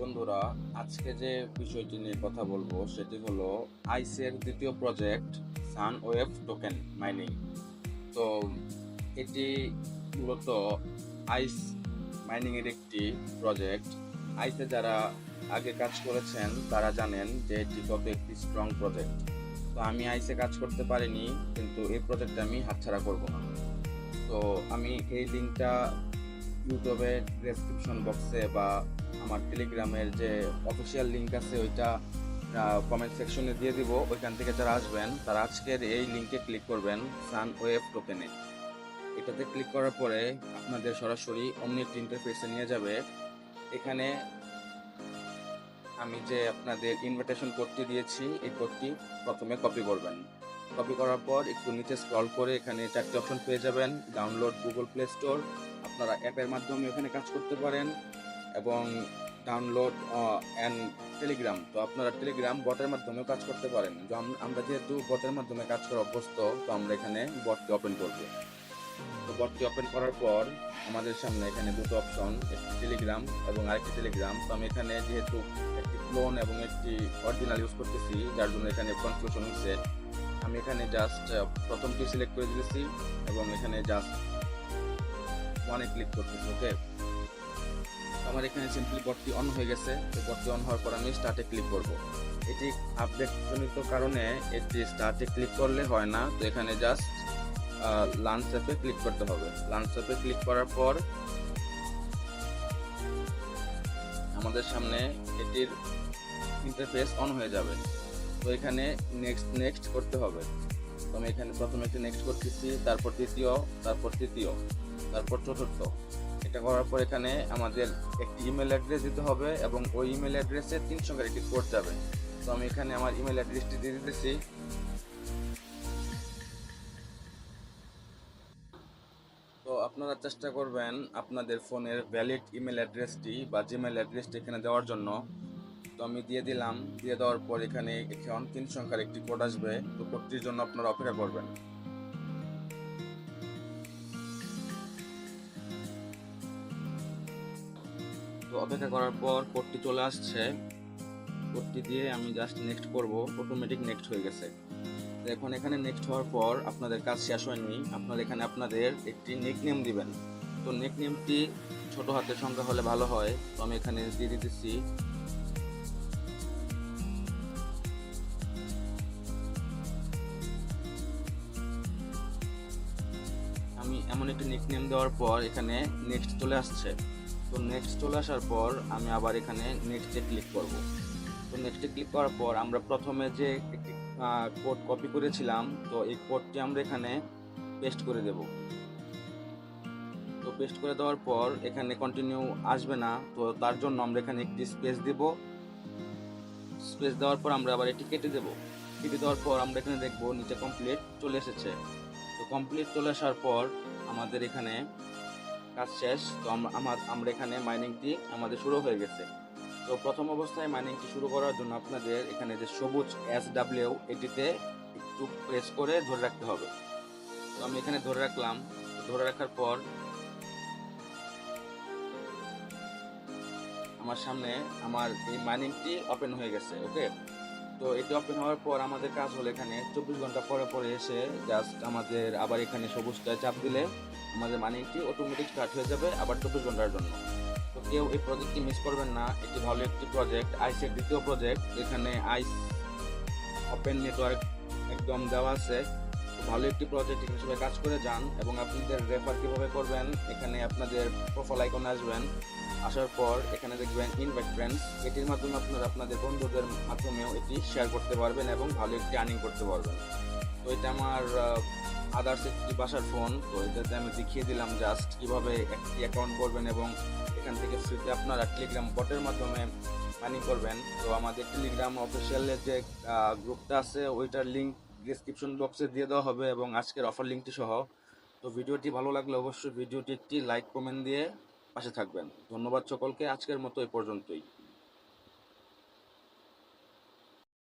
বন্ধুরা, আজকে যে বিষয়টি নিয়ে কথা বলবো সেটি হলো আইসের দ্বিতীয় প্রজেক্ট সানওয়েভ টোকেন মাইনিং। তো এটি মূলত আইস মাইনিং এর একটি প্রজেক্ট। আইসে যারা আগে কাজ করেছেন তারা জানেন যে এটি কত একটি স্ট্রং প্রজেক্ট। তো আমি আইসে কাজ করতে পারিনি, কিন্তু এই প্রজেক্টে আমি হাতছাড়া করব না। তো আমি এই লিঙ্কটা ইউটিউবের ডেসক্রিপশন বক্সে বা আমার টেলিগ্রামের যে অফিসিয়াল লিঙ্ক আছে ওইটা কমেন্ট সেকশনে দিয়ে দিব। ওইখান থেকে যারা আসবেন তারা আজকের এই লিঙ্কে ক্লিক করবেন সানওয়েভ টোকেনে। এটাতে ক্লিক করার পরে আপনাদের সরাসরি অমনিট ইন্টারফেসে নিয়ে যাবে। এখানে আমি যে আপনাদের ইনভিটেশন কোডটি দিয়েছি এই কোডটি প্রথমে কপি করবেন। কপি করার পর একটু নিচে স্ক্রল করে এখানে চারটি অপশন পেয়ে যাবেন। ডাউনলোড গুগল প্লে স্টোর, আপনারা অ্যাপের মাধ্যমে এখানে কাজ করতে পারেন, এবং ডাউনলোড অ্যান্ড টেলিগ্রাম, তো আপনারা টেলিগ্রাম বটের মাধ্যমেও কাজ করতে পারেন। আমরা যেহেতু বটের মাধ্যমে কাজ করা অভ্যস্ত, তো আমরা এখানে বটটি ওপেন করব। তো বটটি ওপেন করার পর আমাদের সামনে এখানে দুটো অপশন, একটি টেলিগ্রাম এবং আরেকটি টেলিগ্রাম। তো আমি এখানে যেহেতু একটি ক্লোন এবং একটি অরিজিনাল ইউজ করতেছি, যার জন্য এখানে কনফিউশন হচ্ছে। আমি এখানে জাস্ট প্রথমটি সিলেক্ট করে দিয়েছি এবং এখানে জাস্ট ওয়ানে ক্লিক করতেছি। ওকে, আমার এখানে সিম্পলি বটটি অন হয়ে গেছে। তো বটটি অন হওয়ার পর আমি স্টার্টে ক্লিক করব। এটি আপডেট জনিত কারণে এটি স্টার্টে ক্লিক করলে হয় না। তো এখানে জাস্ট লাঞ্চ অ্যাপে ক্লিক করতে হবে। লাঞ্চ অ্যাপে ক্লিক করার পর আমাদের সামনে এটির ইন্টারফেস অন হয়ে যাবে। তো এখানে নেক্সট নেক্সট করতে হবে। তো আমি এখানে প্রথমে একটি নেক্সট করতেছি, তারপর দ্বিতীয়, তারপর তৃতীয়, তারপর চতুর্থ। এটা করার পর এখানে আমাদের একটি ইমেল অ্যাড্রেস দিতে হবে এবং ওই ইমেল অ্যাড্রেসে 3 সংখ্যার একটি কোড যাবে। তো আমি এখানে আমার ইমেল অ্যাড্রেসটি দিয়ে দিতেছি। তো আপনারা চেষ্টা করবেন আপনাদের ফোনের ভ্যালিড ইমেল অ্যাড্রেসটি বা জিমেল অ্যাড্রেসটি এখানে দেওয়ার জন্য। তো আমি দিয়ে দিলাম। দিয়ে দেওয়ার পর এখানে এখন 3 সংখ্যার একটি কোড আসবে। তো কোডটির জন্য আপনারা অপেক্ষা করবেন। তো অপেক্ষা করার পর কোডটি চলে আসছে। কোডটি দিয়ে আমি জাস্ট নেক্সট করব, অটোমেটিক নেক্সট হয়ে গেছে। তো এখন এখানে নেক্সট হওয়ার পর আপনাদের কাজ শেষ হয়নি। আপনারা এখানে আপনাদের একটি নিকনেম দিবেন। তো নিকনেমটি ছোট হাতের সংখ্যা হলে ভালো হয়। তো আমি এখানে দিয়ে দিতেছি আমি এমন একটি নিকনেম দেওয়ার পর এখানে নেক্সট চলে আসছে। তো নেক্সট চলে আসার পর আমি আবার এখানে নেক্সটে ক্লিক করব। তো নেক্সটে ক্লিক করার পর আমরা প্রথমে যে একটি কোড কপি করেছিলাম, তো এই কোডটি আমরা এখানে পেস্ট করে দেব। তো পেস্ট করে দেওয়ার পর এখানে কন্টিনিউ আসবে না, তো তার জন্য আমরা এখানে একটি স্পেস দিব। স্পেস দেওয়ার পর আমরা আবার এটি কেটে দেব। কেটে দেওয়ার পর আমরা এখানে দেখব নিচে কমপ্লিট চলে এসেছে। তো কমপ্লিট চলে আসার পর আমাদের এখানে কাজ শেষ। তো আমরা এখানে মাইনিংটি আমাদের শুরু হয়ে গেছে। তো প্রথম অবস্থায় মাইনিংটি শুরু করার জন্য আপনাদের এখানে যে সবুজ SW এটিতে একটু প্রেস করে ধরে রাখতে হবে। তো আমি এখানে ধরে রাখলাম। ধরে রাখার পর আমার সামনে আমার এই মাইনিংটি ওপেন হয়ে গেছে। ওকে, তো এটি ওপেন হওয়ার পর আমাদের কাজ হলো এখানে 24 ঘন্টা পরে পরে এসে জাস্ট আমাদের আবার এখানে সবুজটা চাপ দিলে আমাদের মাইনিংটি অটোমেটিক স্টার্ট হয়ে যাবে আবার 24 ঘন্টার জন্য। তো কেউ এই প্রজেক্টটি মিস করবেন না। এটি ভালো একটি প্রজেক্ট, আইসের দ্বিতীয় প্রজেক্ট। এখানে আইস ওপেন নেটওয়ার্ক একদম দেওয়া আছে। তো ভালো একটি প্রজেক্ট, এখানে সবাই কাজ করে যান। এবং আপনাদের রেফার কীভাবে করবেন, এখানে আপনাদের প্রোফাইল আইকনে আসবেন। আসার পর এখানে দেখবেন ইনভাইট ফ্রেন্ডস, এটির মাধ্যমে আপনারা আপনাদের বন্ধুদের মাধ্যমেও এটি শেয়ার করতে পারবেন এবং ভালো একটি আর্নিং করতে পারবেন। তো এটা আমার আদার্স একটি বাসার ফোন। তো এটাতে আমি দেখিয়ে দিলাম জাস্ট কীভাবে একটি অ্যাকাউন্ট করবেন এবং এখান থেকে ফ্রিতে আপনারা টেলিগ্রাম বটের মাধ্যমে আর্নিং করবেন। তো আমাদের টেলিগ্রাম অফিসিয়ালের যে গ্রুপটা আছে ওইটার লিঙ্ক ডিসক্রিপশন বক্সে দিয়ে দেওয়া হবে এবং আজকের অফার লিঙ্কটি সহ। তো ভিডিওটি ভালো লাগলে অবশ্যই ভিডিওটি একটি লাইক কমেন্ট দিয়ে পাশে থাকবেন। ধন্যবাদ সকলকে। আজকের মতো এ পর্যন্তই।